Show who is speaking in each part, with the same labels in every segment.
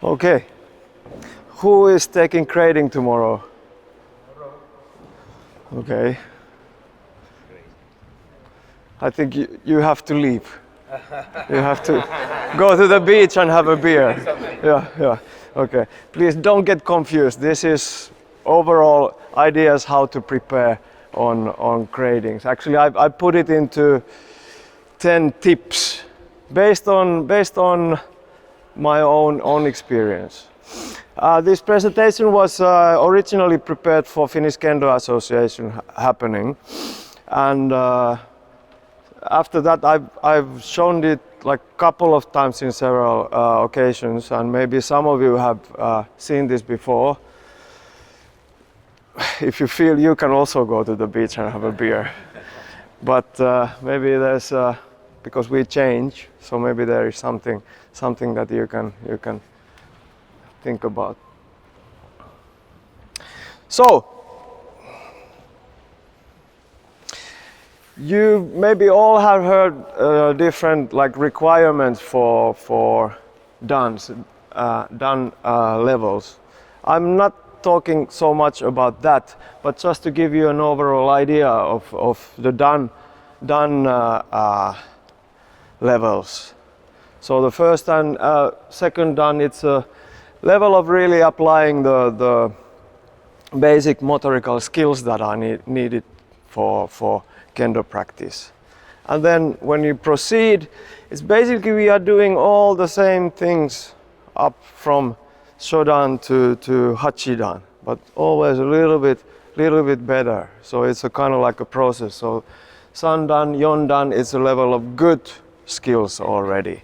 Speaker 1: Okay. Who is taking grading tomorrow? Okay. I think you have to leave. You have to go to the beach and have a beer. Yeah. Okay. Please don't get confused. This is overall ideas how to prepare on gradings. Actually, I put it into 10 tips based on my own experience. This presentation was originally prepared for Finnish Kendo Association happening, and after that I've shown it like a couple of times in several occasions, and maybe some of you have seen this before. If you feel, you can also go to the beach and have a beer, but maybe there's because we change, so maybe there is something that you can think about. So you maybe all have heard different like requirements for done levels. I'm not talking so much about that, but just to give you an overall idea of the done levels. So the first and second done, it's a level of really applying the basic motorical skills that are needed for Kendo practice. And then when you proceed, it's basically we are doing all the same things up from Shodan to Hachidan, but always a little bit better. So it's a kind of like a process. So Sandan, Yondan is a level of good skills already.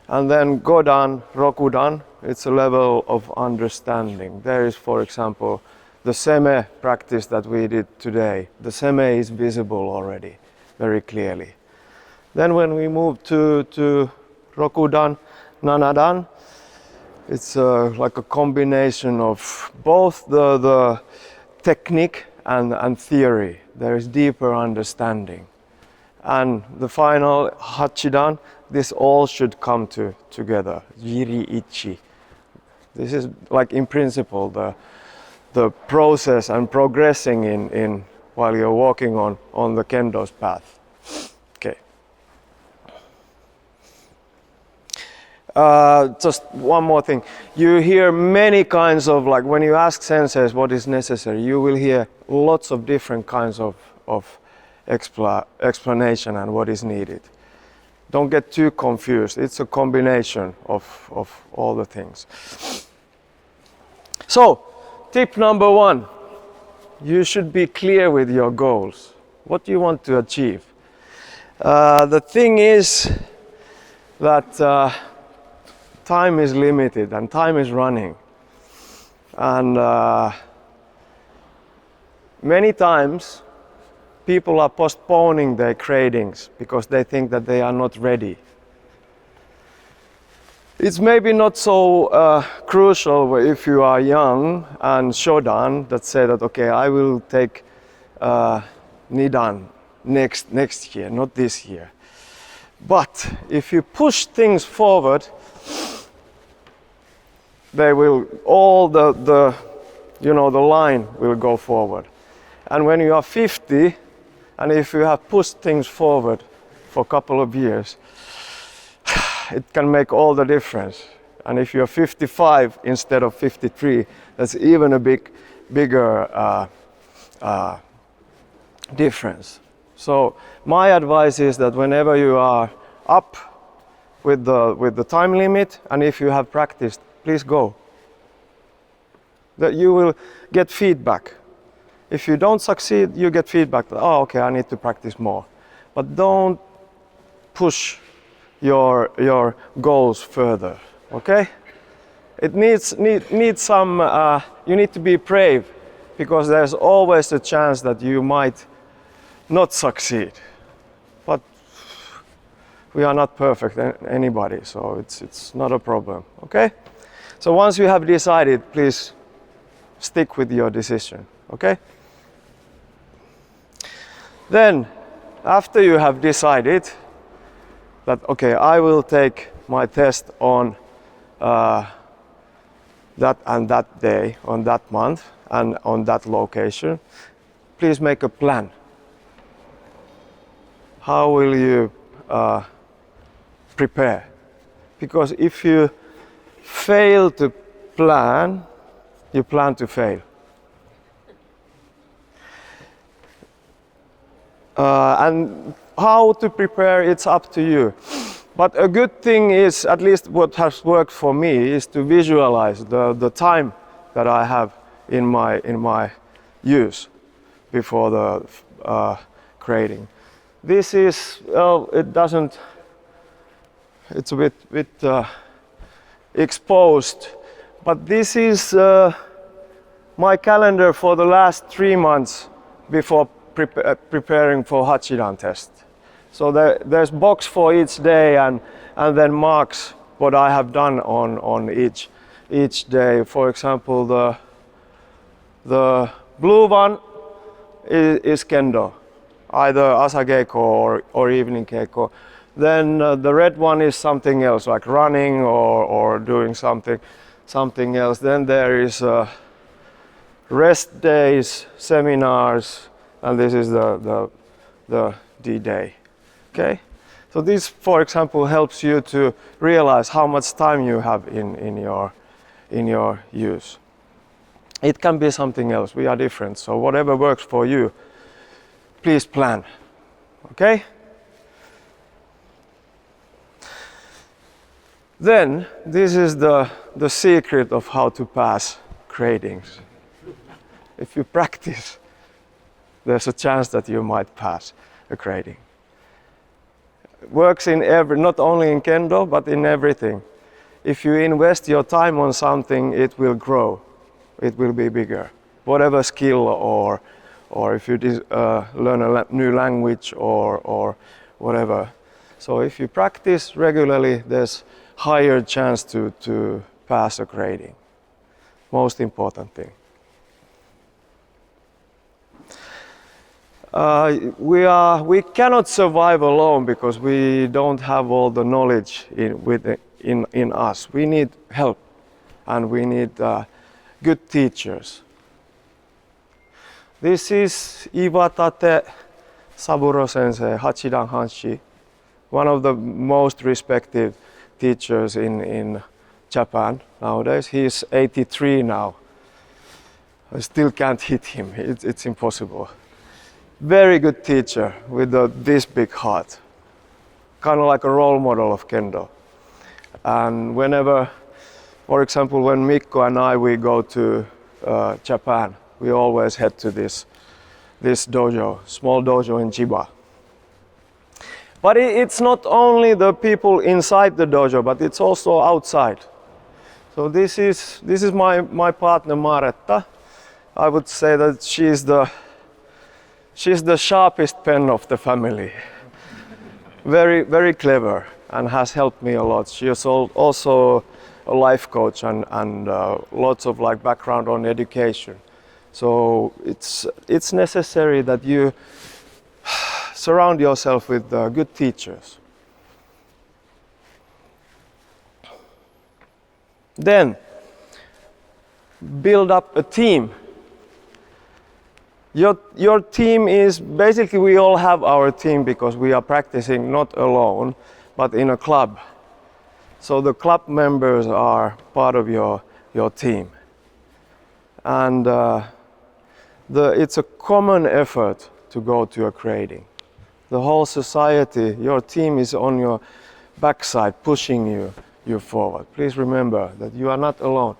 Speaker 1: And then Godan, Rokudan, it's a level of understanding. There is, for example, the Seme practice that we did today. The Seme is visible already, very clearly. Then when we move to Rokudan, Nanadan, it's like a combination of both the technique and theory. There is deeper understanding. And the final Hachidan, this all should come together. Jiri Ichi. This is like in principle the process and progressing in while you're walking on the Kendo's path. Okay. Just one more thing. You hear many kinds of, like when you ask senseis what is necessary, you will hear lots of different kinds of explanation and what is needed. Don't get too confused. It's a combination of all the things. So, tip number 1, you should be clear with your goals. What do you want to achieve? The thing is that time is limited and time is running. And many times people are postponing their gradings because they think that they are not ready. It's maybe not so crucial if you are young and Shodan that say that, okay, I will take Nidan next year, not this year. But if you push things forward, they will, all the line will go forward. And when you are 50, and if you have pushed things forward for a couple of years, it can make all the difference. And if you're 55 instead of 53, that's even a bigger difference. So my advice is that whenever you are up with the time limit, and if you have practiced, please go. That you will get feedback. If you don't succeed, you get feedback that, oh, okay, I need to practice more. But don't push your goals further, okay? It needs some, you need to be brave, because there's always a chance that you might not succeed. But we are not perfect, anybody, so it's not a problem, okay? So once you have decided, please stick with your decision, okay? Then, after you have decided that, okay, I will take my test on that day, on that month, and on that location, please make a plan. How will you prepare? Because if you fail to plan, you plan to fail. And how to prepare, it's up to you. But a good thing is, at least what has worked for me, is to visualize the time that I have in my use before the grading. This is, well, it's a bit exposed, but this is my calendar for the last 3 months before preparing for Hachidan test. So there's box for each day, and then marks what I have done on each day. For example, the blue one is Kendo, either Asageiko or evening Keiko. Then the red one is something else, like running or doing something else. Then there is rest days, seminars, and this is the D-Day. Okay, so this, for example, helps you to realize how much time you have in your use. It can be something else. We are different, so whatever works for you, please plan. Okay. Then this is the secret of how to pass gradings. If you practice, there's a chance that you might pass a grading. Works in not only in Kendo, but in everything. If you invest your time on something, it will grow. It will be bigger. Whatever skill, or if you learn a new language or whatever. So if you practice regularly, there's higher chance to pass a grading. Most important thing. We cannot survive alone because we don't have all the knowledge in us. We need help, and we need good teachers. This is Iwatate Saburo Sensei, Hachidan Hanshi, one of the most respected teachers in Japan nowadays. He's 83 now. I still can't hit him. It's impossible. Very good teacher with this big heart, kind of like a role model of Kendo. And whenever, for example, when Mikko and we go to Japan, we always head to this dojo, small dojo in Chiba. But it's not only the people inside the dojo, but it's also outside. So this is my partner Maretta. I would say that she's the sharpest pen of the family. Very, very clever, and has helped me a lot. She is also a life coach and lots of background on education. So it's necessary that you surround yourself with good teachers. Then build up a team. Your team is basically, we all have our team because we are practicing not alone, but in a club. So the club members are part of your team, and it's a common effort to go to a grading. The whole society, your team is on your backside, pushing you forward. Please remember that you are not alone.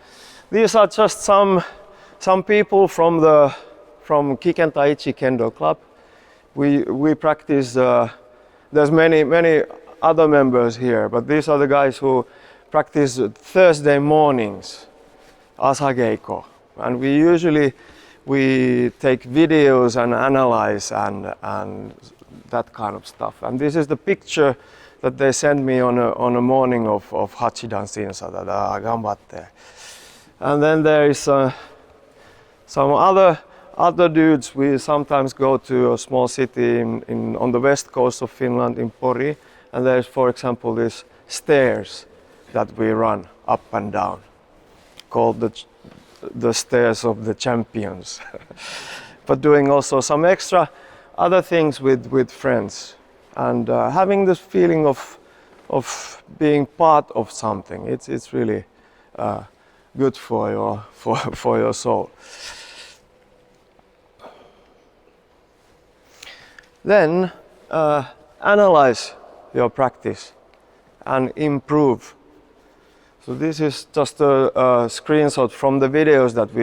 Speaker 1: These are just some people from Kiken Taichi Kendo Club. We practice, there's many other members here, but these are the guys who practice Thursday mornings, Asageiko. And we usually take videos and analyze and that kind of stuff. And this is the picture that they sent me on a morning of Hachidan Shinsa, that gambatte. And then there is some other dudes. We sometimes go to a small city on the west coast of Finland, in Pori, and there's, for example, these stairs that we run up and down. called the stairs of the champions. But doing also some extra other things with friends, and having this feeling of being part of something. It's really good for your soul. Then analyze your practice and improve. So this is just a screenshot from the videos that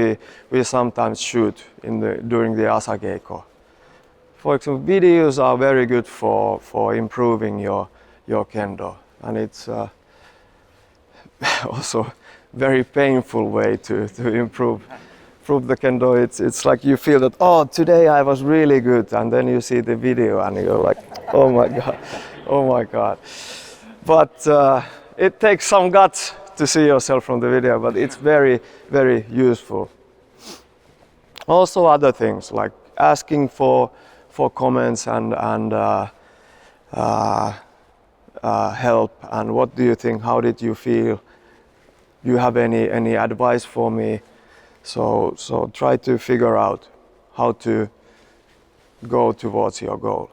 Speaker 1: we sometimes shoot during the Asageiko. For example, videos are very good for improving your Kendo, and it's also very painful way to improve the Kendo. It's like you feel that, oh, today I was really good, and then you see the video and you're like, oh my god, oh my god. But it takes some guts to see yourself from the video, but it's very, very useful. Also other things like asking for comments and help, and what do you think, how did you feel, do you have any advice for me? So try to figure out how to go towards your goal.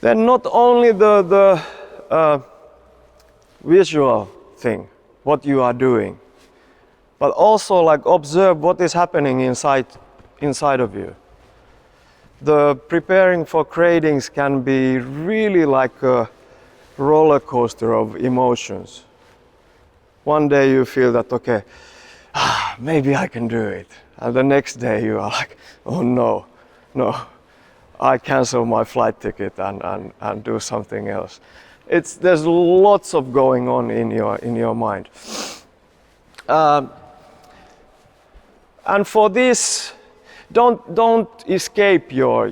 Speaker 1: Then not only the visual thing, what you are doing, but also like observe what is happening inside of you. The preparing for gradings can be really like a roller coaster of emotions. One day you feel that, okay, maybe I can do it. And the next day you are like, oh no, I cancel my flight ticket and do something else. There's lots of going on in your mind. And for this, don't escape your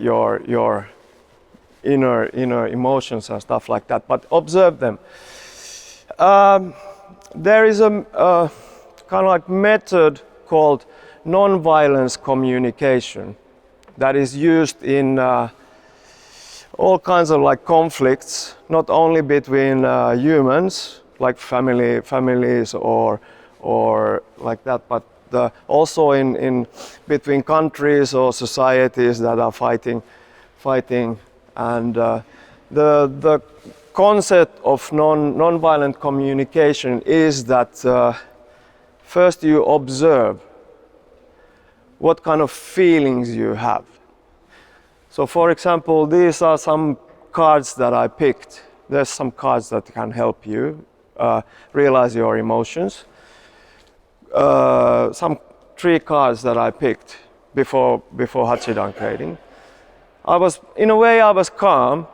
Speaker 1: inner emotions and stuff like that, but observe them. There is a kind of like method called non-violence communication that is used in all kinds of like conflicts, not only between humans, like families or like that, but also in between countries or societies that are fighting, and the concept of non-violent communication is that first you observe what kind of feelings you have. So for example, these are some cards that I picked. There's some cards that can help you realize your emotions. Some 3 cards that I picked before Hachidan grading. In a way I was calm.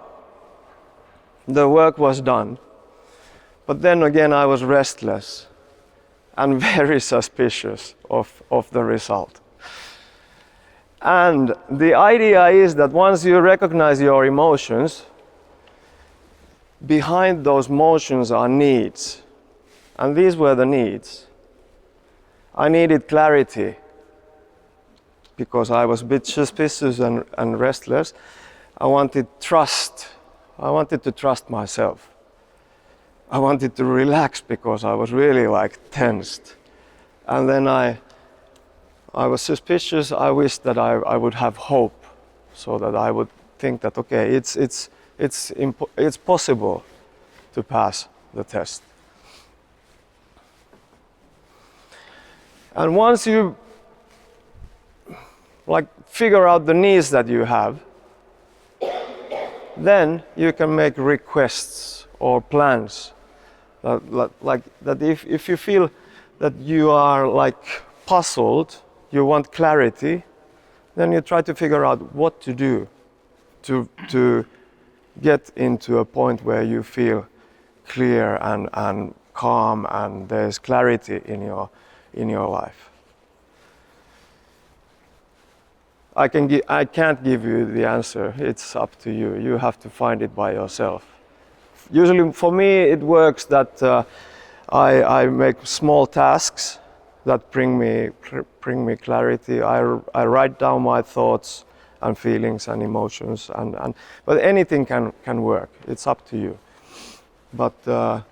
Speaker 1: The work was done, but then again I was restless and very suspicious of the result. And the idea is that once you recognize your emotions, behind those emotions are needs, and these were the needs. I needed clarity because I was a bit suspicious and restless. I wanted trust. I wanted to trust myself. I wanted to relax because I was really like tensed. And then I was suspicious. I wished that I would have hope, so that I would think that, okay, it's possible to pass the test. And once you like figure out the needs that you have, then you can make requests or plans. Like that if you feel that you are like puzzled, you want clarity, then you try to figure out what to do to get into a point where you feel clear and calm and there's clarity in your life. I can't give you the answer. It's up to you. You have to find it by yourself. Usually for me it works that I make small tasks that bring me clarity. I write down my thoughts and feelings and emotions, but anything can work. It's up to you. But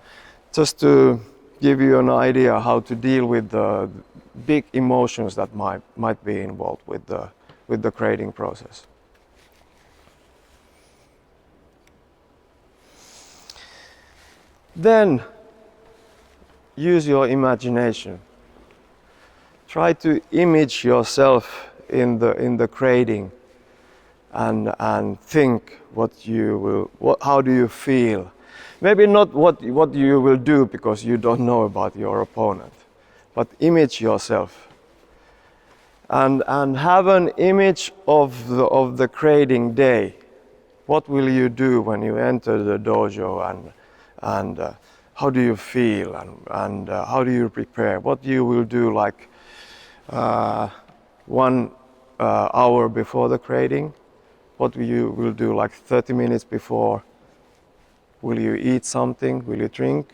Speaker 1: just to give you an idea how to deal with the big emotions that might be involved with the grading process. Then use your imagination. Try to image yourself in the grading and think how do you feel. Maybe not what you will do because you don't know about your opponent, but image yourself and have an image of the grading day. What will you do when you enter the dojo and how do you feel and how do you prepare? What you will do like 1 hour before the grading? What you will do like 30 minutes before? Will you eat something? Will you drink?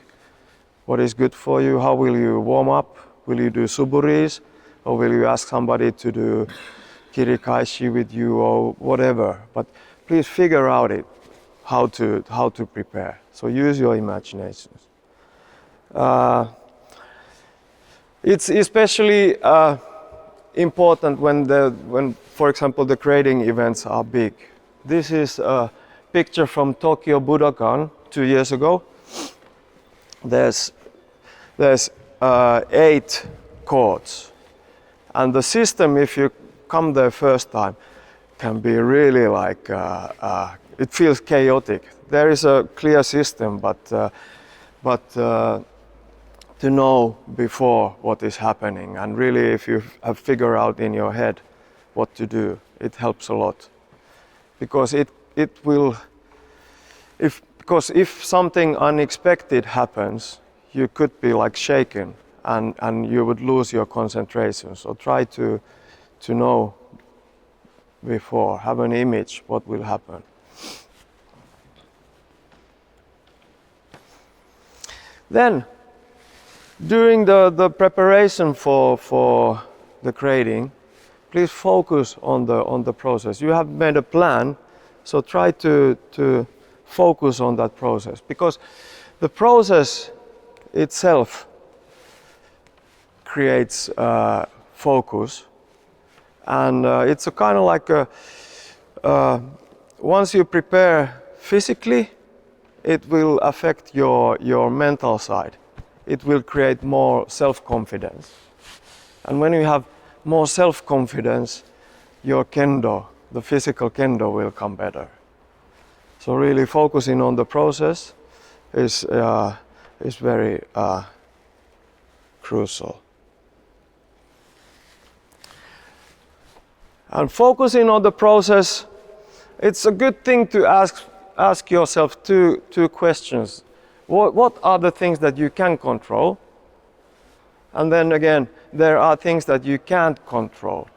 Speaker 1: What is good for you? How will you warm up? Will you do suburis? Or will you ask somebody to do kirikaishi with you or whatever? But please figure out how to prepare. So use your imaginations. It's especially important when, for example, the grading events are big. This is a picture from Tokyo Budokan 2 years ago. There's 8 courts, and the system, if you come there first time, can be really like it feels chaotic. There is a clear system, but to know before what is happening, and really if you have figured out in your head what to do, it helps a lot, because if something unexpected happens, you could be like shaken and you would lose your concentration. So try to know before, have an image what will happen. Then during the preparation for the grading, please focus on the process. You have made a plan, so try to focus on that process, because the process itself creates focus, and it's a kind of like once you prepare physically, it will affect your mental side. It will create more self-confidence. And when you have more self-confidence, your kendo, the physical kendo, will come better. So really focusing on the process is very crucial. And focusing on the process, it's a good thing to ask yourself two questions. What are the things that you can control? And then again, there are things that you can't control.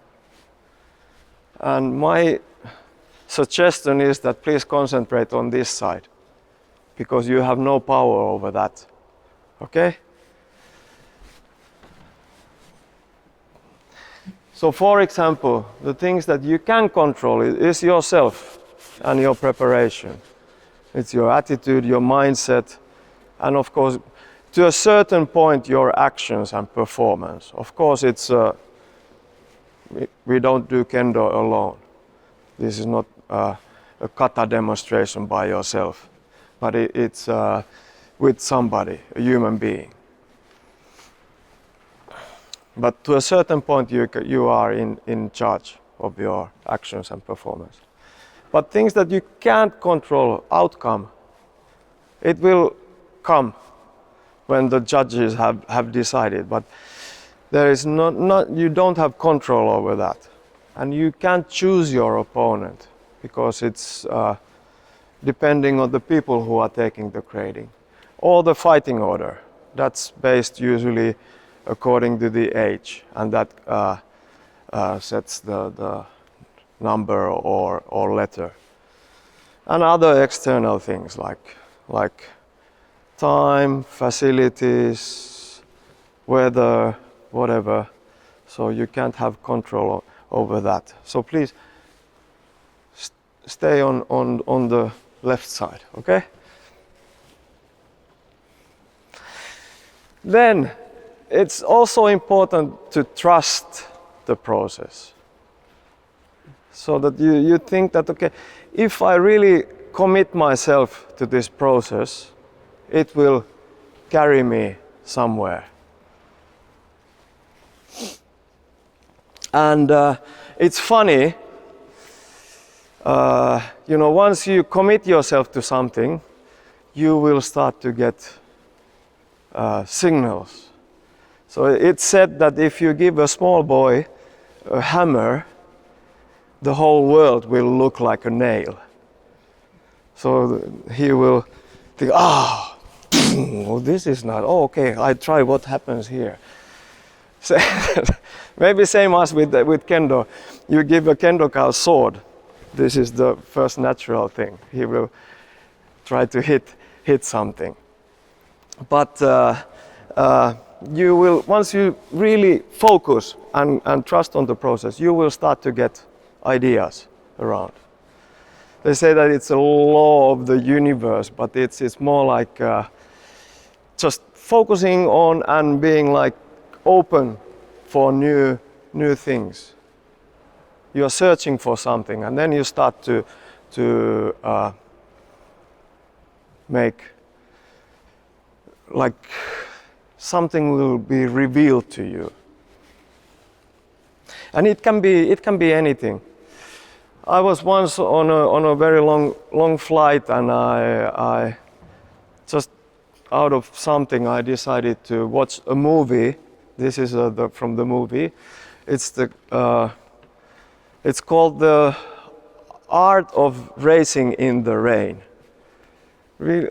Speaker 1: And my suggestion is that please concentrate on this side, because you have no power over that. Okay? So for example, the things that you can control is yourself and your preparation. It's your attitude, your mindset, and of course, to a certain point, your actions and performance. Of course, we don't do kendo alone. This is not a kata demonstration by yourself, but it's with somebody, a human being. But to a certain point, you are in charge of your actions and performance. But things that you can't control, outcome, it will come when the judges have decided. But there is you don't have control over that. And you can't choose your opponent, because it's depending on the people who are taking the grading. Or the fighting order, that's based usually according to the age, and that sets the number or letter. And other external things like time, facilities, weather, whatever. So you can't have control over that. So please stay on the left side, okay? Then it's also important to trust the process. So that you think that, okay, if I really commit myself to this process, it will carry me somewhere. And it's funny, once you commit yourself to something, you will start to get signals. So it's said that if you give a small boy a hammer, the whole world will look like a nail. So he will think, this is not, okay, I try what happens here. So maybe same as with Kendo. You give a Kendo a sword. This is the first natural thing. He will try to hit something. But you will, once you really focus and trust on the process, you will start to get ideas around. They say that it's a law of the universe, but it's more like just focusing on and being like open for new things. You are searching for something, and then you start to make like something will be revealed to you, and it can be anything. I was once on a very long flight, and I just out of something I decided to watch a movie. This is from the movie. It's called The Art of Racing in the Rain. Really,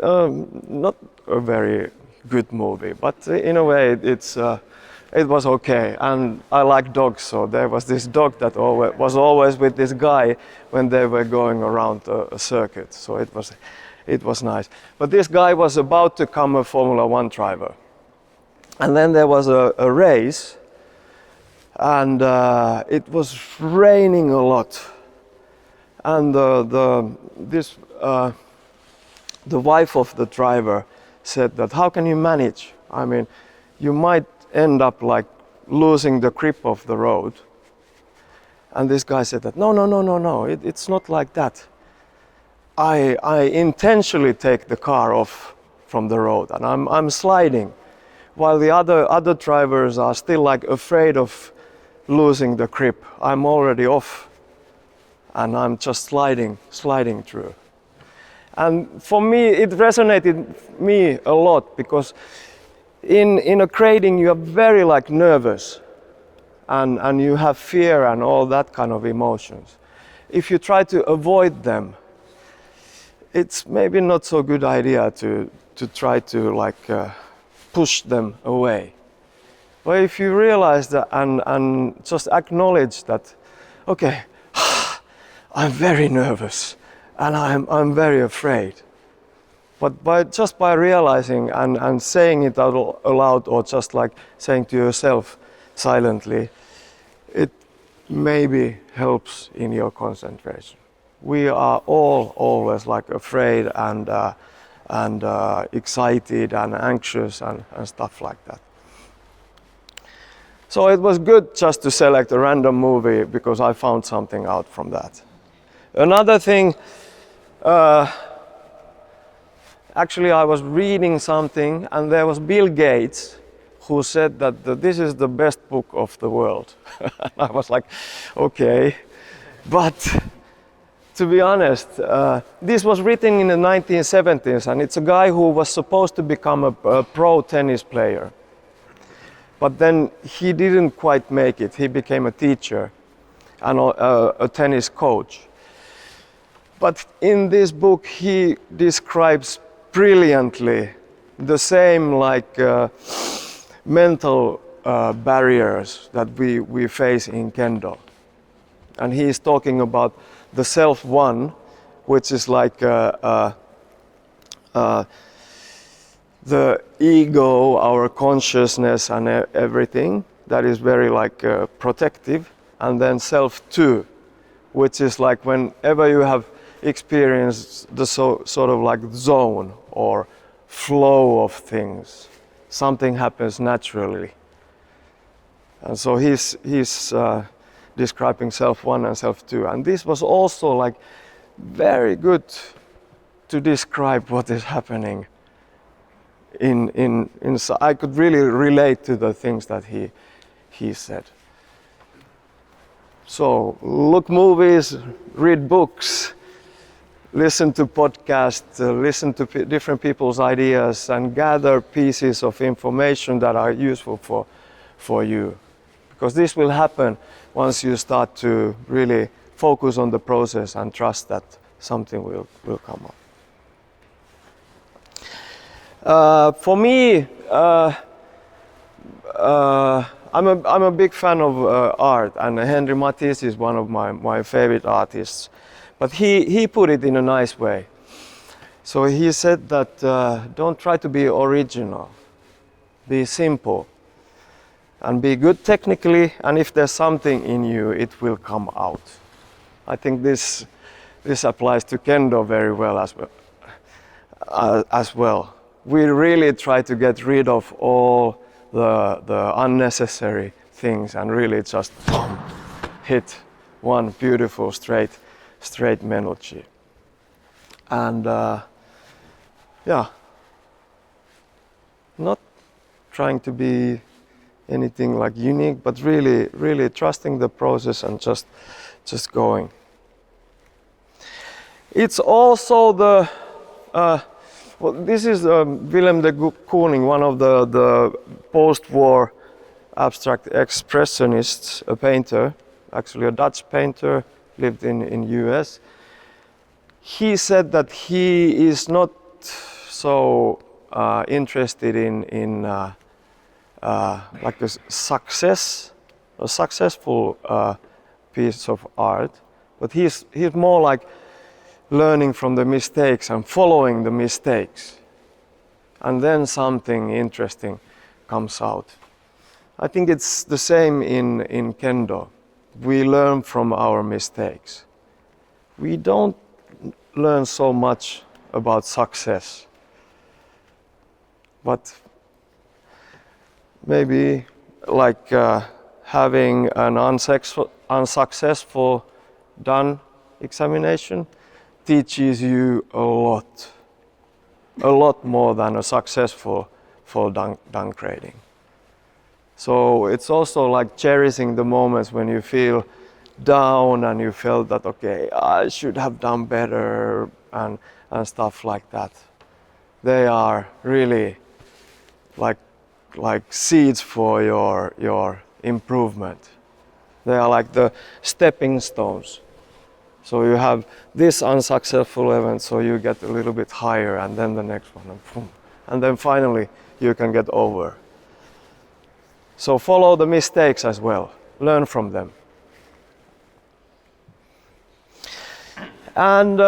Speaker 1: not a very good movie, but in a way it was okay. And I like dogs, so there was this dog that was always with this guy when they were going around a circuit. So it was nice. But this guy was about to become a Formula One driver. And then there was a race, and it was raining a lot. And the wife of the driver said that, how can you manage? I mean, you might end up like losing the grip of the road. And this guy said that, no, it's not like that. I intentionally take the car off from the road, and I'm sliding, while the other drivers are still like afraid of losing the grip. I'm already off, and I'm just sliding through. And for me, it resonated me a lot, because in a grading you are very like nervous, and you have fear and all that kind of emotions. If you try to avoid them, it's maybe not so good idea to try to like push them away. But if you realize that and just acknowledge that, okay, I'm very nervous and I'm very afraid. But by realizing and saying it out aloud, or just like saying to yourself silently, it maybe helps in your concentration. We are all always like afraid and excited and anxious and stuff like that. So it was good just to select a random movie, because I found something out from that. Another thing, actually I was reading something, and there was Bill Gates who said that this is the best book of the world. I was like, okay, but to be honest, this was written in the 1970s, and it's a guy who was supposed to become a pro tennis player. But then he didn't quite make it. He became a teacher and a tennis coach. But in this book, he describes brilliantly the same like mental barriers that we face in Kendo. And he is talking about the self-one, which is like the ego, our consciousness and everything, that is very like protective. And then self-two, which is like whenever you have experienced the sort of like zone or flow of things, something happens naturally. And so he's describing self 1 and self 2. And this was also like very good to describe what is happening I could really relate to the things that he said. So look movies, read books, listen to podcasts, listen to different people's ideas, and gather pieces of information that are useful for you. Because this will happen once you start to really focus on the process and trust that something will come up. For me, I'm a big fan of art, and Henri Matisse is one of my favorite artists. But he put it in a nice way. So he said that don't try to be original, be simple, and be good technically, and if there's something in you, it will come out. I think this applies to Kendo very well as well. We really try to get rid of all the unnecessary things and really just hit one beautiful straight melody. And yeah, not trying to be anything like unique, but really trusting the process and just going. It's also the well, this is Willem de Kooning, one of the post-war abstract expressionists, a painter, actually a Dutch painter, lived in US. He said that he is not so interested in like a successful piece of art, but he's more like learning from the mistakes and following the mistakes, and then something interesting comes out. I think it's the same in Kendo. We learn from our mistakes. We don't learn so much about success, but maybe like having an unsuccessful done examination teaches you a lot more than a successful done grading. So it's also like cherishing the moments when you feel down and you felt that, okay, I should have done better and stuff like that. They are really like seeds for your improvement. They are like the stepping stones. So you have this unsuccessful event, so you get a little bit higher, and then the next one, and boom. And then finally you can get over. So follow the mistakes as well, learn from them. And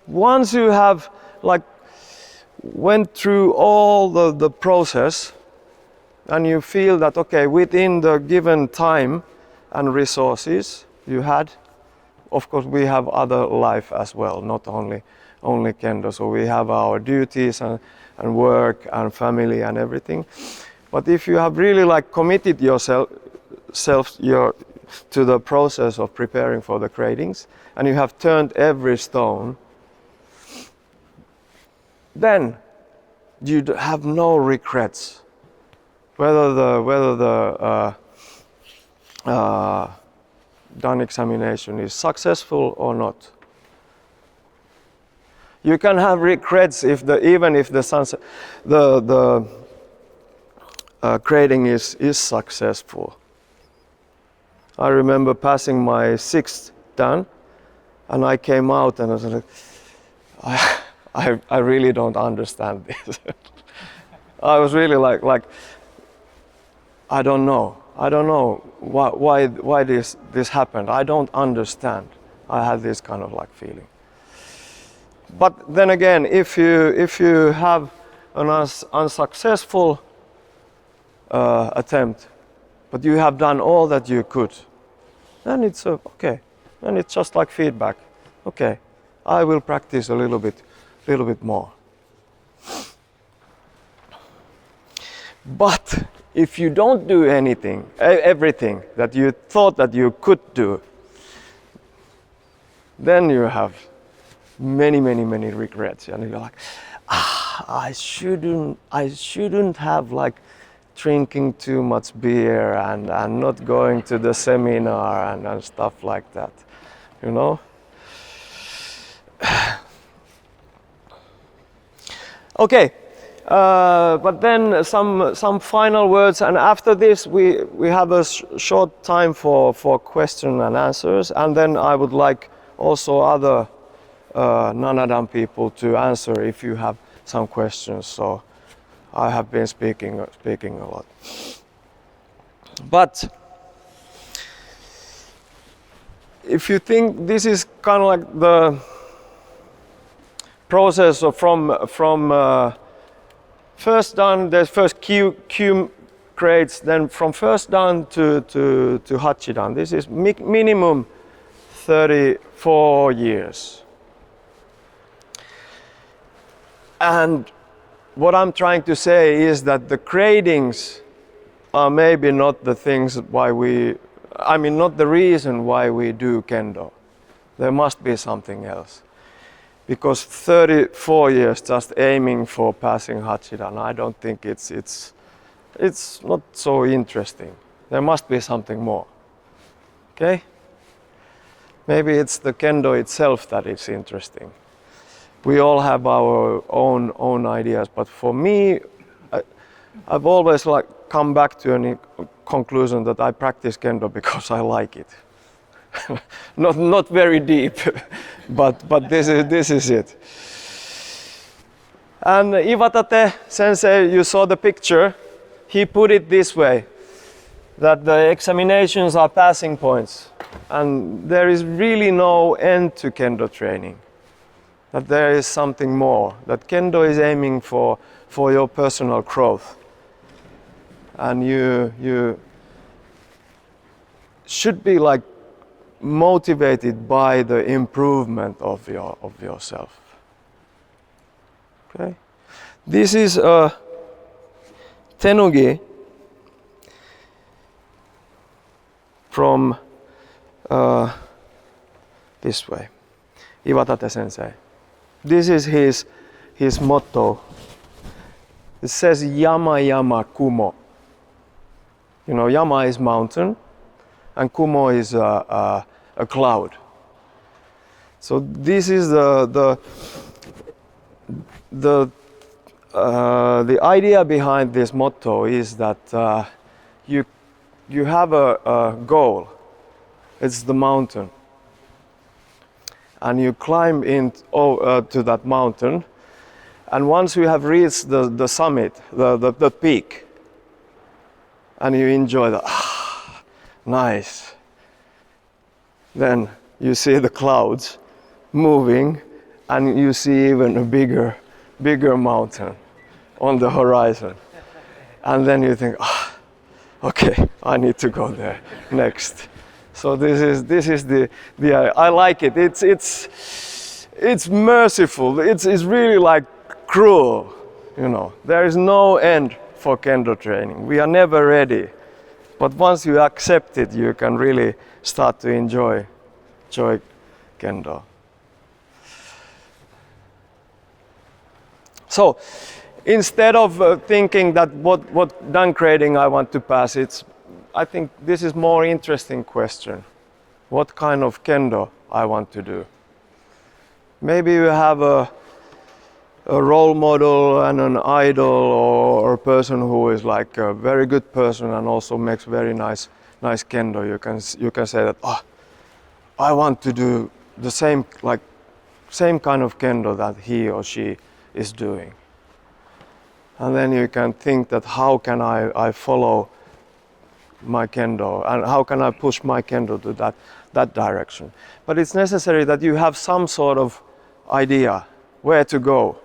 Speaker 1: once you have like went through all the process, and you feel that, okay, within the given time and resources you had, of course we have other life as well, not only Kendo. So we have our duties and work and family and everything. But if you have really like committed yourself to the process of preparing for the gradings, and you have turned every stone, then you have no regrets whether the done examination is successful or not. You can have regrets even if the grading is successful. I remember passing my 6th done, and I came out and I was like, I really don't understand this. I was really like I don't know why this happened. I don't understand. I had this kind of like feeling. But then again, if you have an unsuccessful attempt, but you have done all that you could, then it's okay. Then it's just like feedback. Okay, I will practice a little bit more. But if you don't do anything, everything that you thought that you could do, then you have many regrets, and you're like, I shouldn't have like drinking too much beer and not going to the seminar and stuff like that, you know. Okay, but then some final words, and after this we have a short time for question and answers, and then I would like also other non-Adam people to answer if you have some questions. So I have been speaking a lot, but if you think this is kind of like the process of from first dan, there's first Q grades, then from first dan to Hachidan, this is minimum 34 years. And what I'm trying to say is that the gradings are maybe not the things why not the reason why we do Kendo. There must be something else. Because 34 years just aiming for passing Hachidan, I don't think it's not so interesting. There must be something more. Okay? Maybe it's the Kendo itself that is interesting. We all have our own ideas, but for me, I've always come back to a conclusion that I practice Kendo because I like it. not very deep, but this is it. And Iwatate sensei, you saw the picture. He put it this way, that the examinations are passing points, and there is really no end to Kendo training. That there is something more. That Kendo is aiming for your personal growth, and you should be like motivated by the improvement of yourself. Okay, this is a tenugi from this way, Iwatate sensei. This is his motto. It says Yama Yama Kumo. You know, Yama is mountain, and Kumo is a cloud. So this is the idea behind this motto is that you have a goal. It's the mountain, and you climb to that mountain. And once you have reached the summit, the peak, and you enjoy nice. Then you see the clouds moving, and you see even a bigger mountain on the horizon. And then you think, okay, I need to go there next. So this is the I like it. It's merciful. It's really like cruel, you know. There is no end for Kendo training. We are never ready. But once you accept it, you can really start to enjoy Kendo. So instead of thinking that what downgrading I want to pass, I think this is more interesting question. What kind of Kendo I want to do? Maybe you have a role model and an idol, or a person who is like a very good person and also makes very nice Kendo. You can say that I want to do the same kind of Kendo that he or she is doing. And then you can think that how can I follow my Kendo, and how can I push my Kendo to that direction. But it's necessary that you have some sort of idea where to go.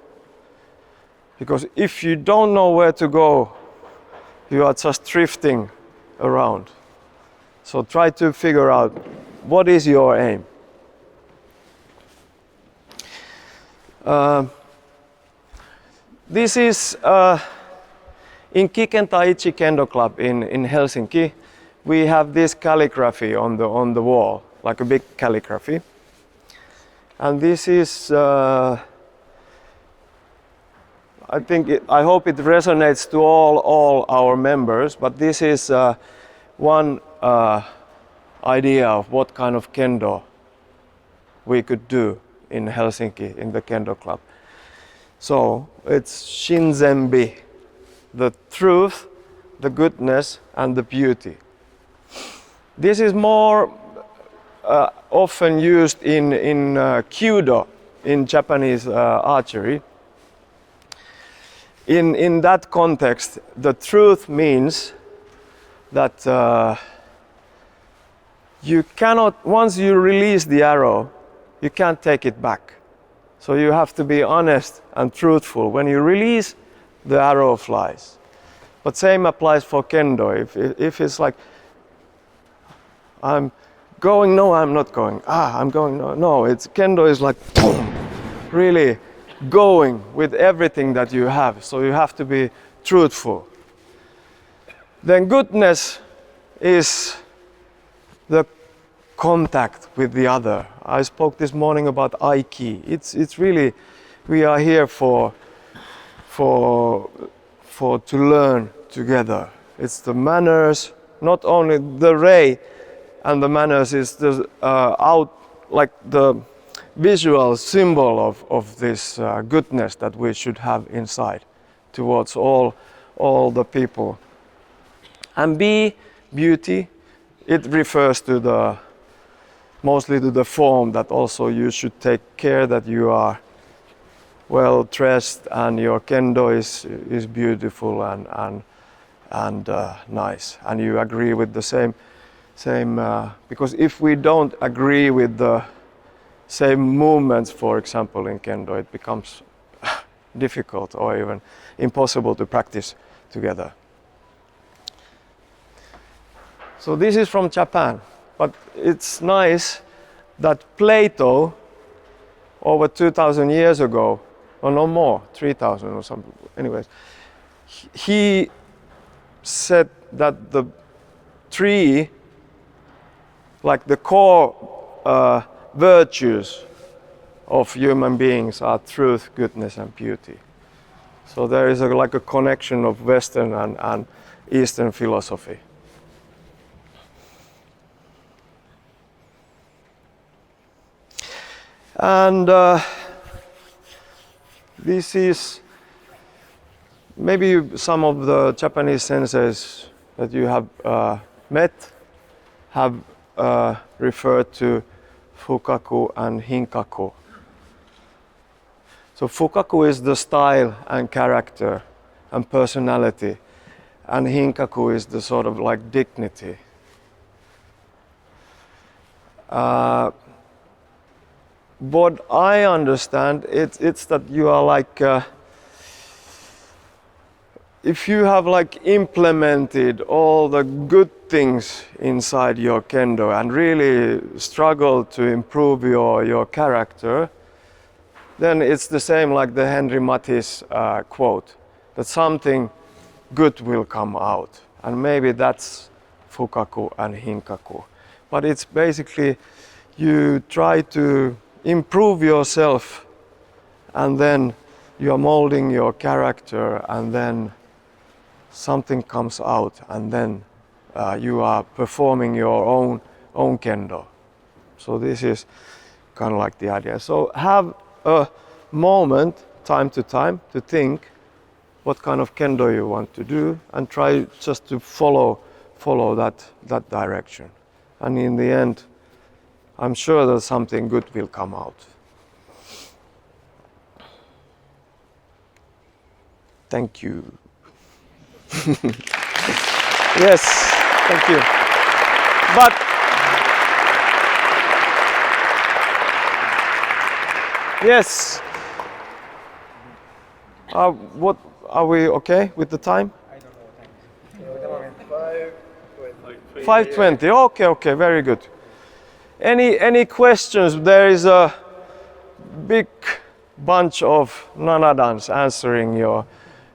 Speaker 1: Because if you don't know where to go, you are just drifting around. So try to figure out what is your aim. This is In Kiken Taichi Kendo Club in Helsinki, we have this calligraphy on the wall, like a big calligraphy. And this is, I hope it resonates to all our members, but this is one idea of what kind of Kendo we could do in Helsinki in the Kendo Club. So it's Shinzenbi, the truth, the goodness, and the beauty. This is more often used in Kyudo, in Japanese archery. In that context, the truth means that you cannot, once you release the arrow, you can't take it back. So you have to be honest and truthful. When you release, the arrow flies. But same applies for Kendo. If it's like, I'm going, no, I'm not going. I'm going, no. It's Kendo is like, boom, really going with everything that you have. So you have to be truthful. Then goodness is the contact with the other. I spoke this morning about Aiki. It's really, we are here to learn together. It's the manners, not only the Rei and the manners is the like the visual symbol of this goodness that we should have inside towards all the people. And beauty, it refers to mostly to the form, that also you should take care that you are well dressed and your Kendo is beautiful and nice, and you agree with the same because if we don't agree with the same movements, for example, in Kendo, it becomes difficult or even impossible to practice together. So this is from Japan, but it's nice that Plato, over 2,000 years ago, or no more, 3,000 or something, anyways, he said that the three, like the core virtues of human beings are truth, goodness, and beauty. So there is like a connection of Western and Eastern philosophy. And this is maybe some of the Japanese senseis that you have met have referred to fukaku and hinkaku. So fukaku is the style and character and personality, and hinkaku is the sort of like dignity. What I understand, it's that you are like, if you have like implemented all the good things inside your Kendo and really struggle to improve your character, then it's the same like the Henry Matisse quote, that something good will come out. And maybe that's fukaku and hinkaku. But it's basically, you try to improve yourself, and then you are molding your character, and then something comes out, and then you are performing your own Kendo. So this is kind of like the idea. So have a moment, time to time, to think what kind of Kendo you want to do, and try just to follow that direction. And in the end, I'm sure that something good will come out. Thank you. Yes, thank you. But yes, what are we okay with the time? I don't know. 5:20. Okay, very good. Any questions? There is a big bunch of nanadans answering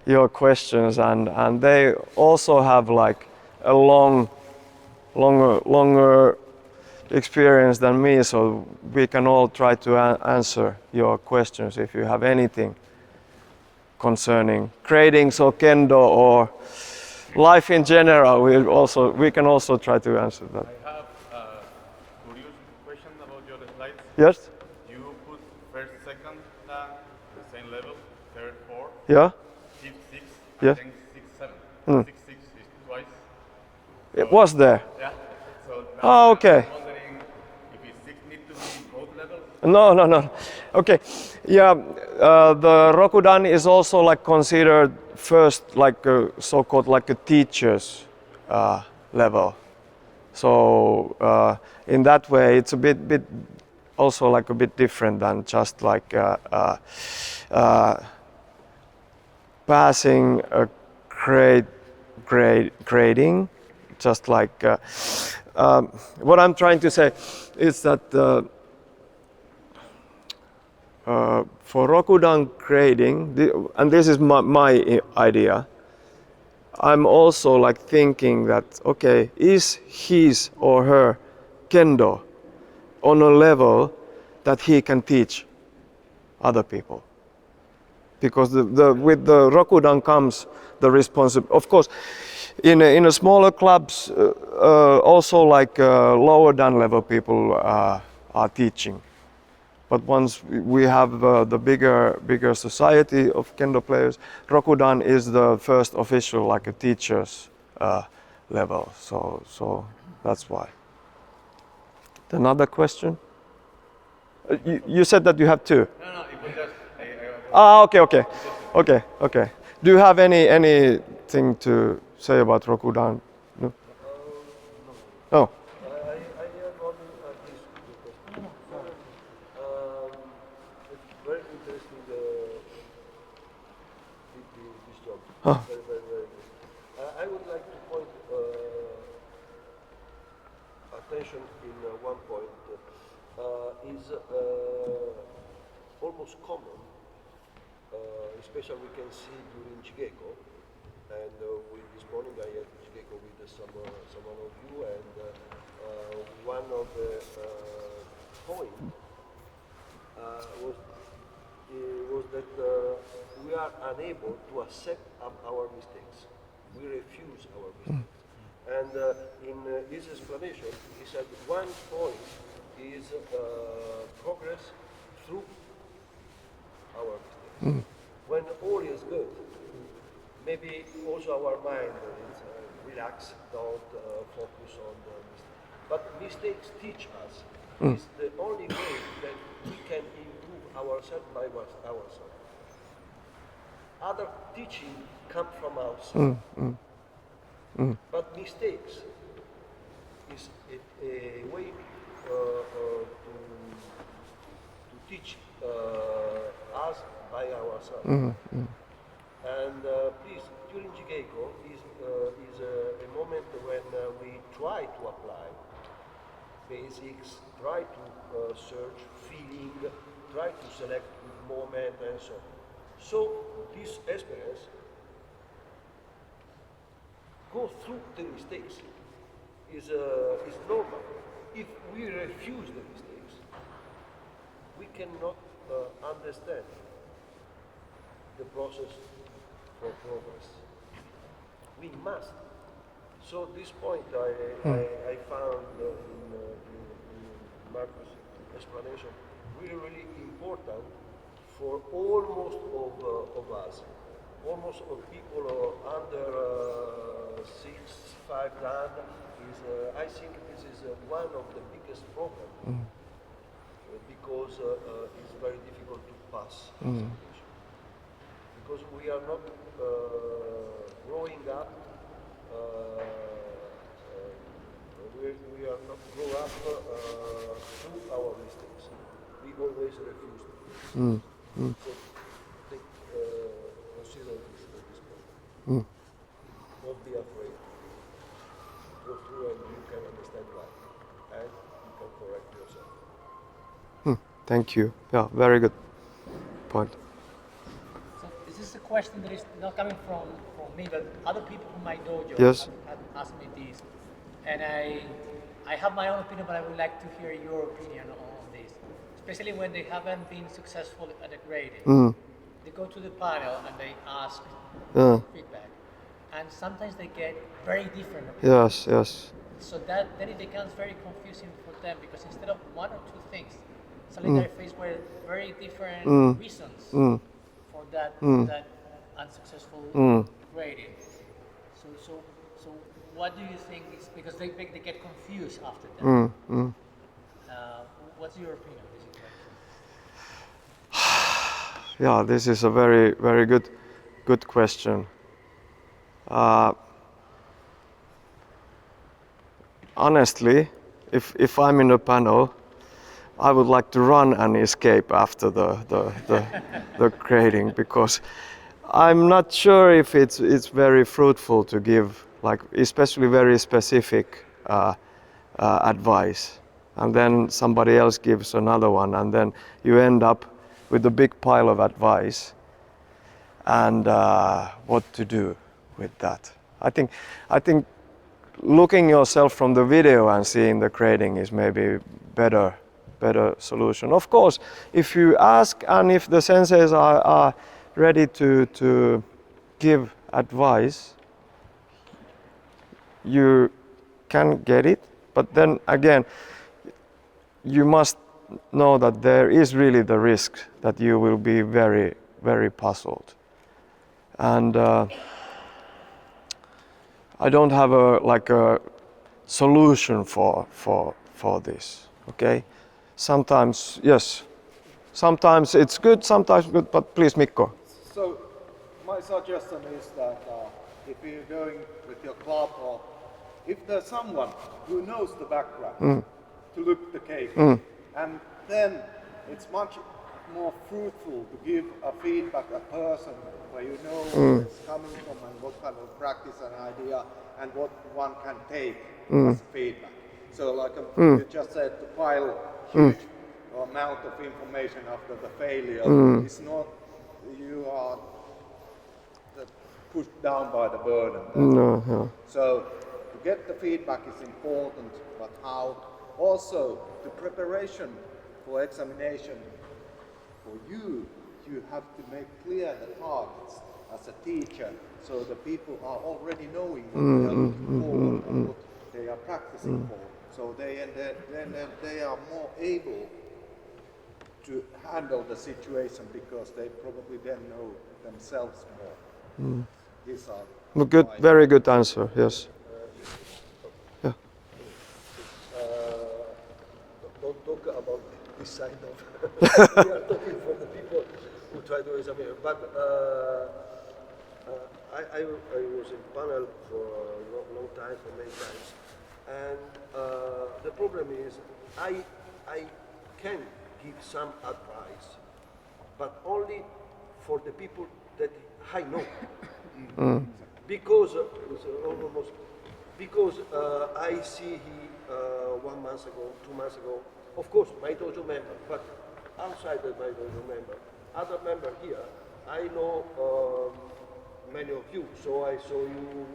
Speaker 1: your questions, and they also have like a longer experience than me, so we can all try to answer your questions if you have anything concerning grading, so Kendo or life in general. We can also try to answer that.
Speaker 2: I have a curious question about your slides.
Speaker 1: Yes?
Speaker 2: You put first, second dan the same level, third, fourth,
Speaker 1: Yeah?
Speaker 2: fifth, sixth,
Speaker 1: Yes.
Speaker 2: and then sixth, seventh.
Speaker 1: Mm.
Speaker 2: Sixth, sixth is twice.
Speaker 1: It was there.
Speaker 2: Yeah. So now
Speaker 1: Oh, okay.
Speaker 2: I'm wondering if it six need to be both levels.
Speaker 1: No. Okay. Yeah, the Rokudan is also like considered first like a so-called like a teacher's level. So in that way, it's a bit also like a bit different than just like passing a grading. Just like what I'm trying to say is that for Rokudan grading, and this is my idea, I'm also like thinking that, okay, is his or her Kendo on a level that he can teach other people? Because with the Rokudan comes the responsibility. Of course, in a smaller clubs, also like lower dan level people are teaching. But once we have the bigger society of Kendo players, Rokudan is the first official like a teacher's level. So that's why. Another question? You said that you have two.
Speaker 2: No, it was just.
Speaker 1: Okay. Do you have anything to say about Rokudan? No. No.
Speaker 3: I have only this question. It's very interesting this job.
Speaker 1: Huh.
Speaker 3: Very good. I would like to point attention in one point is almost common, especially we can see during Jigeko, and this morning I had Jigeko with someone of you, and one of the points was that we are unable to accept our mistakes. We refuse our mistakes. And in his explanation, he said one point is progress through our mistakes. When all is good, maybe also our mind is relaxed, don't focus on the mistakes. But mistakes teach us. It's the only way that we can improve ourselves by ourselves. Other teaching come from outside. But mistakes is a way to teach us by ourselves. And please, during Jigeko is a moment when we try to apply basics, try to search feeling, try to select moment and so on. So this experience go through the mistakes is normal. If we refuse the mistakes, we cannot understand the process for progress. We must. So this point I found in Markus' explanation really important for almost of us. Almost of people under 6-5 dan is. I think this is one of the biggest problems because it's very difficult to pass this situation. Because we are not growing up. We are not grow up through our mistakes. We always refuse them. So take, consider this at this point. Don't be afraid. Go through and you can understand why. And you can correct yourself.
Speaker 1: Thank you. Yeah, very good point.
Speaker 4: So is this is a question that is not coming from me, but other people from my dojo
Speaker 1: Yes.
Speaker 4: have asked me this. And I have my own opinion, but I would like to hear your opinion on this. Especially when they haven't been successful at the grading. They go to the panel and they ask feedback. And sometimes they get very different opinions.
Speaker 1: Yes, yes.
Speaker 4: So that then it becomes very confusing for them because instead of one or two things, suddenly they're faced with very different reasons for that unsuccessful grading. So what do you think is because they get confused after that? What's your opinion on this situation?
Speaker 1: Yeah, this is a very good question. Honestly, if I'm in a panel, I would like to run and escape after the grading because I'm not sure if it's very fruitful to give like especially very specific advice, and then somebody else gives another one, and then you end up with a big pile of advice and what to do with that. I think looking yourself from the video and seeing the grading is maybe better solution. Of course, if you ask and if the senseis are ready to give advice, you can get it, but then again, you must know that there is really the risk that you will be very puzzled. And I don't have a solution for this. Okay, sometimes yes, sometimes it's good, sometimes good. But please, Mikko.
Speaker 5: So my suggestion is that if you're going with your club or if there's someone who knows the background to look the cake, and then it's much more fruitful to give a feedback a person where you know where it's coming from and what kind of practice and idea and what one can take as feedback. So like you just said, to pile huge amount of information after the failure is not, you are pushed down by the burden.
Speaker 1: No.
Speaker 5: So to get the feedback is important, but how also the preparation for examination for you have to make clear the targets as a teacher, so the people are already knowing what they are looking for and what they are practicing for. So they are more able to handle the situation because they probably then know themselves more. These are
Speaker 1: Good, very good answer. Yes. Yeah.
Speaker 3: Don't talk about this side of we are talking for the people who try to examine. But I was in panel for a long time, for many times, and the problem is I can give some advice, but only for the people that I know. Because I see 1 month ago, 2 months ago, of course my dojo member, but outside of my dojo member, other member here, I know many of you. So I saw you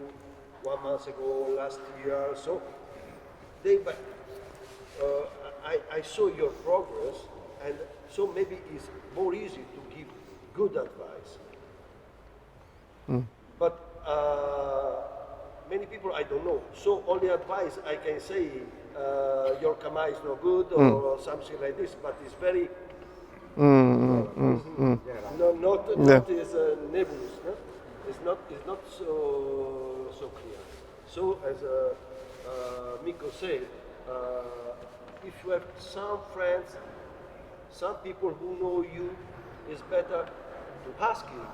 Speaker 3: 1 month ago, last year. So I saw your progress, and so maybe it's more easy to give good advice. But many people I don't know. So only advice I can say, your kama is no good or something like this. But it's very not is nebulous. No? It's not so clear. So as Mikko said, if you have some friends, some people who know you, it's better to ask him,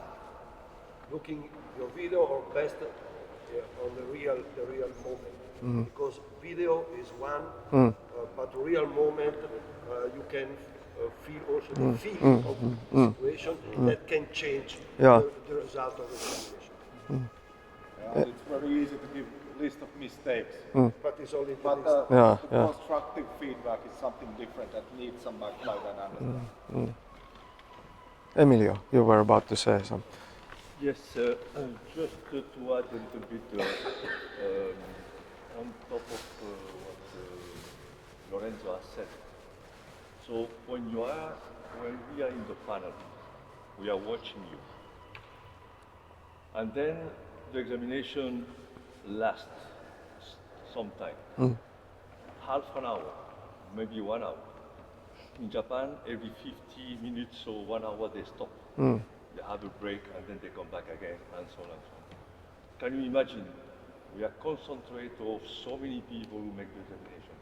Speaker 3: looking your video or best on the real moment, because video is one, but real moment you can feel also the feeling of the situation that can change the result of the examination.
Speaker 5: it's very easy to give list of mistakes,
Speaker 3: But it's only
Speaker 5: the constructive feedback is something different that needs some backlight and understanding.
Speaker 1: Emilio, you were about to say something.
Speaker 6: Yes, just to add a little bit on top of what Lorenzo has said. So when we are in the panel, we are watching you. And then the examination lasts some time, half an hour, maybe 1 hour. In Japan, every 50 minutes or 1 hour they stop. They have a break and then they come back again and so on and so on. Can you imagine? We are concentrated of so many people who make the examination.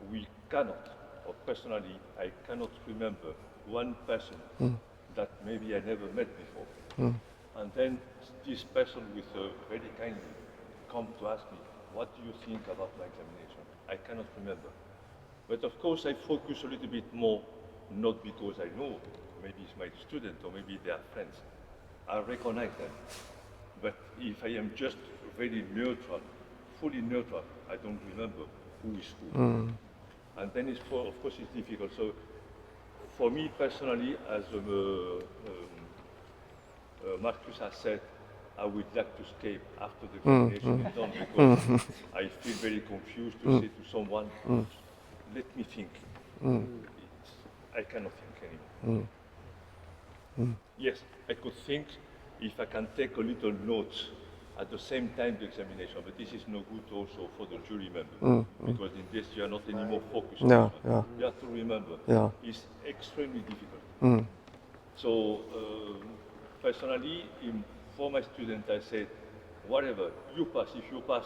Speaker 6: We cannot, or personally, I cannot remember one person that maybe I never met before. And then this person with very kindly come to ask me, what do you think about my examination? I cannot remember. But of course I focus a little bit more, not because I know, maybe it's my student or maybe they are friends. I recognize them. But if I am just very neutral, fully neutral, I don't remember who is who. And then of course it's difficult. So for me personally, as Markus has said, I would like to escape after the examination is done because I feel very confused to say to someone, let me think. I cannot think anymore. Yes, I could think if I can take a little notes at the same time the examination, but this is no good also for the jury member because in this you are not anymore focused.
Speaker 1: Yeah.
Speaker 6: You have to remember.
Speaker 1: Yeah.
Speaker 6: It's extremely difficult. So personally, for my student, I said, whatever, you pass. If you pass,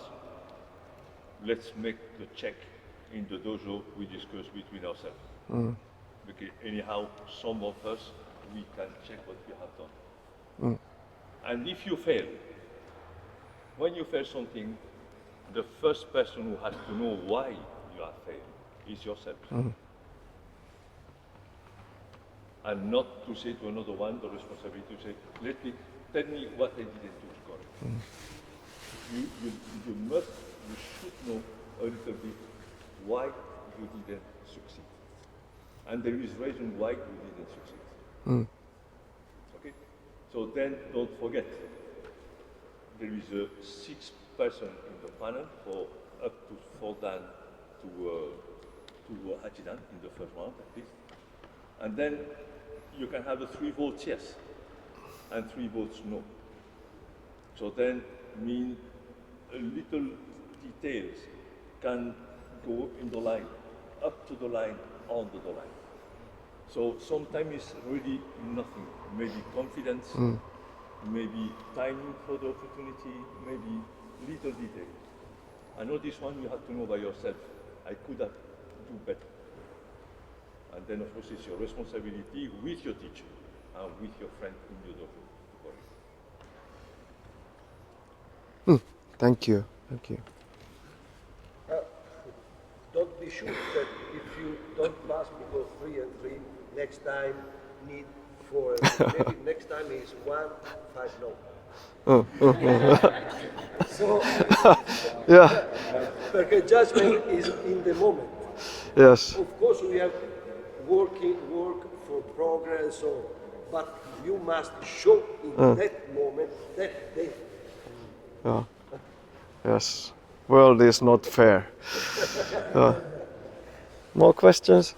Speaker 6: let's make the check in the dojo we discuss between ourselves. Because anyhow, some of us, we can check what we have done. And if you fail, when you fail something, the first person who has to know why you have failed is yourself. And not to say to another one the responsibility to say, tell me what I didn't do correct. You should know a little bit why you didn't succeed. And there is reason why you didn't succeed. Okay? So then don't forget, there is a 6 person in the panel for up to 4 dan to Hachidan in the first round at least. And then you can have a 3 votes yes and 3 votes no. So then mean a little details can go in the line, up to the line, under the line. So sometimes it's really nothing. Maybe confidence, maybe timing for the opportunity, maybe little details. I know this one you have to know by yourself. I could have do better. And then of course it's your responsibility with your teacher and with your friend in your dojo.
Speaker 1: Thank you. Thank you.
Speaker 3: Don't be sure that if you don't pass because 3 and 3, next time need 4 and 3. Maybe next time is 1, 5, no. So,
Speaker 1: Yeah.
Speaker 3: because judgment is in the moment.
Speaker 1: Yes.
Speaker 3: Of course, we have work for progress, so, but you must show in that moment that day.
Speaker 1: Yeah. Yes. World is not fair. More questions?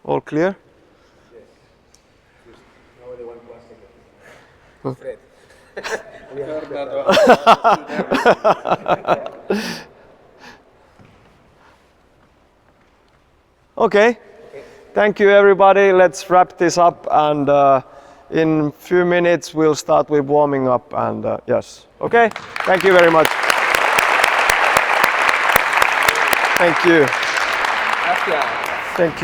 Speaker 1: All clear?
Speaker 7: Only one question. Fred.
Speaker 1: Okay. Thank you, everybody. Let's wrap this up, and in a few minutes we'll start with warming up. And yes, okay. Thank you very much. Thank you.
Speaker 7: Gracias.
Speaker 1: Thank you.